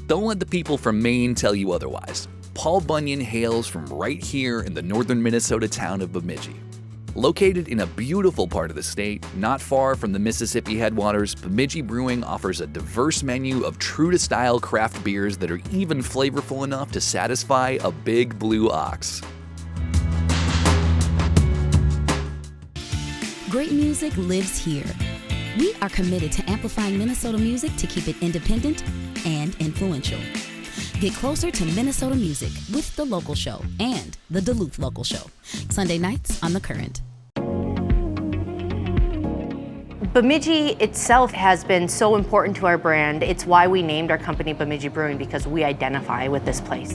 don't let the people from Maine tell you otherwise. Paul Bunyan hails from right here in the northern Minnesota town of Bemidji. Located in a beautiful part of the state, not far from the Mississippi headwaters, Bemidji Brewing offers a diverse menu of true-to-style craft beers that are even flavorful enough to satisfy a big blue ox. Great music lives here. We are committed to amplifying Minnesota music to keep it independent and influential. Get closer to Minnesota music with The Local Show and The Duluth Local Show, Sunday nights on The Current. Bemidji itself has been so important to our brand. It's why we named our company Bemidji Brewing, because we identify with this place.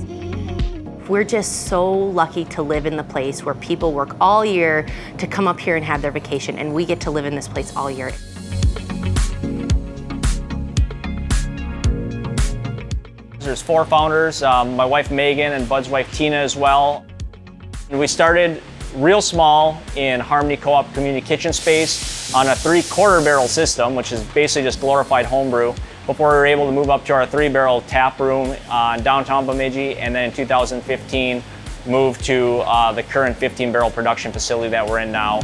We're just so lucky to live in the place where people work all year to come up here and have their vacation, and we get to live in this place all year. There's 4 founders, my wife Megan and Bud's wife Tina as well. And we started real small in Harmony Co-op community kitchen space on a 3/4 barrel system, which is basically just glorified homebrew, before we were able to move up to our 3-barrel tap room in downtown Bemidji, and then in 2015 moved to the current 15-barrel production facility that we're in now.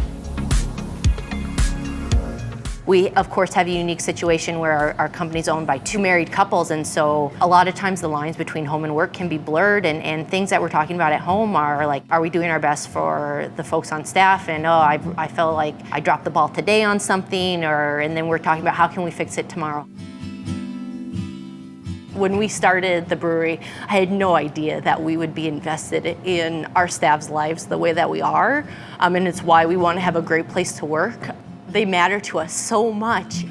We, of course, have a unique situation where our company's owned by 2 married couples, and so a lot of times the lines between home and work can be blurred, and things that we're talking about at home are like, are we doing our best for the folks on staff? And I felt like I dropped the ball today on something, and then we're talking about how can we fix it tomorrow. When we started the brewery, I had no idea that we would be invested in our staff's lives the way that we are, and it's why we want to have a great place to work. They matter to us so much.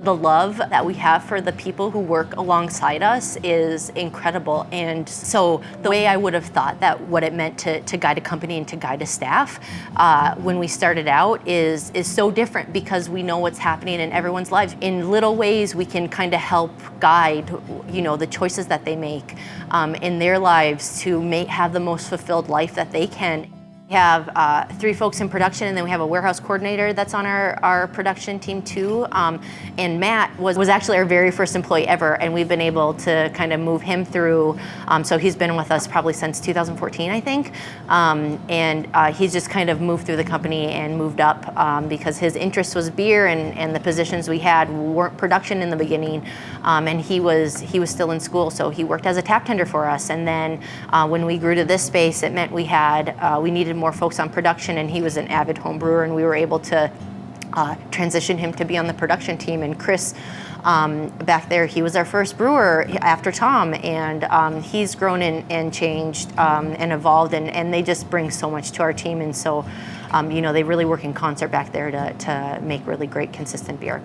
The love that we have for the people who work alongside us is incredible. And so the way I would have thought that what it meant to guide a company and to guide a staff when we started out is so different, because we know what's happening in everyone's lives. In little ways, we can kind of help guide, the choices that they make in their lives to have the most fulfilled life that they can. We have 3 folks in production, and then we have a warehouse coordinator that's on our production team too. And Matt was actually our very first employee ever, and we've been able to kind of move him through. So he's been with us probably since 2014, I think. And he's just kind of moved through the company and moved up because his interest was beer, and the positions we had weren't production in the beginning. And he was still in school, so he worked as a tap tender for us. And then when we grew to this space, it meant we needed more folks on production, and he was an avid home brewer, and we were able to transition him to be on the production team. And Chris back there, he was our first brewer after Tom, and he's grown and changed and evolved, and they just bring so much to our team. And so they really work in concert back there to make really great consistent beer.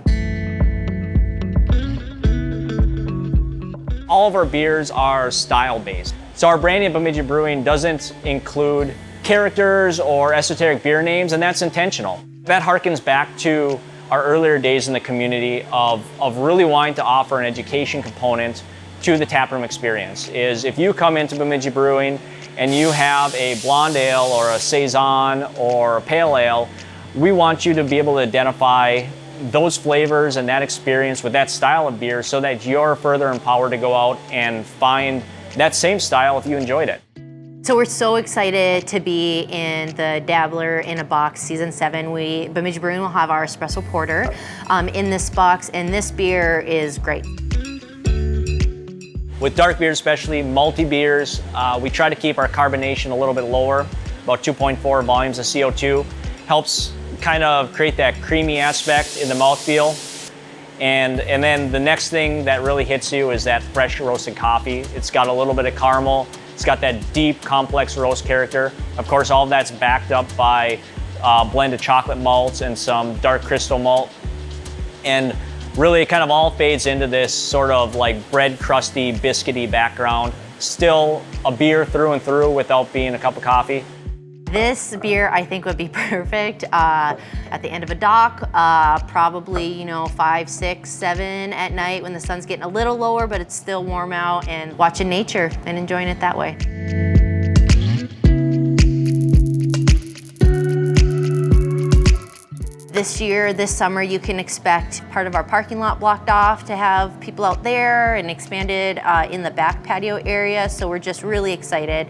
All of our beers are style-based. So our branding at Bemidji Brewing doesn't include characters or esoteric beer names, and that's intentional. That harkens back to our earlier days in the community of really wanting to offer an education component to the taproom experience. Is if you come into Bemidji Brewing and you have a blonde ale or a saison or a pale ale, we want you to be able to identify those flavors and that experience with that style of beer, so that you're further empowered to go out and find that same style if you enjoyed it. So we're so excited to be in the Dabbler in a Box Season 7. Bemidji Brewing will have our Espresso Porter in this box, and this beer is great. With dark beers, especially multi beers, we try to keep our carbonation a little bit lower, about 2.4 volumes of CO2. Helps kind of create that creamy aspect in the mouthfeel. And then the next thing that really hits you is that fresh roasted coffee. It's got a little bit of caramel. It's got that deep, complex roast character. Of course, all of that's backed up by a blend of chocolate malts and some dark crystal malt. And really, it kind of all fades into this sort of like bread crusty, biscuity background. Still a beer through and through without being a cup of coffee. This beer, I think, would be perfect at the end of a dock, probably 5, 6, 7 at night when the sun's getting a little lower, but it's still warm out, and watching nature and enjoying it that way. This summer, you can expect part of our parking lot blocked off to have people out there and expanded in the back patio area. So we're just really excited.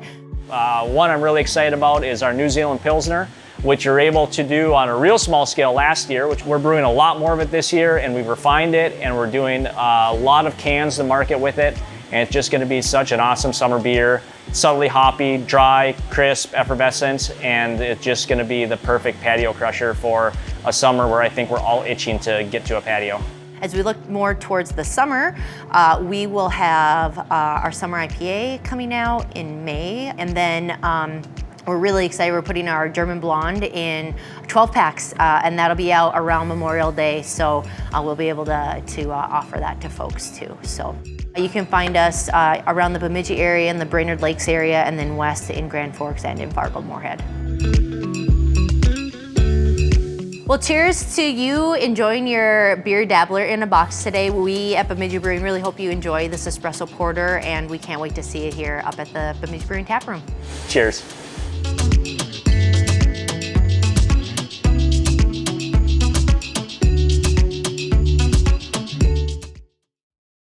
One I'm really excited about is our New Zealand Pilsner, which you're able to do on a real small scale last year, which we're brewing a lot more of it this year, and we've refined it, and we're doing a lot of cans to market with it. And it's just gonna be such an awesome summer beer. Subtly hoppy, dry, crisp, effervescent, and it's just gonna be the perfect patio crusher for a summer where I think we're all itching to get to a patio. As we look more towards the summer, we will have our summer IPA coming out in May, and then we're really excited. We're putting our German Blonde in 12 packs, and that'll be out around Memorial Day, so we'll be able to offer that to folks too. So you can find us around the Bemidji area and the Brainerd Lakes area, and then west in Grand Forks and in Fargo-Moorhead. Well, cheers to you enjoying your beer Dabbler in a box today. We at Bemidji Brewing really hope you enjoy this Espresso Porter, and we can't wait to see you here up at the Bemidji Brewing Tap Room. Cheers.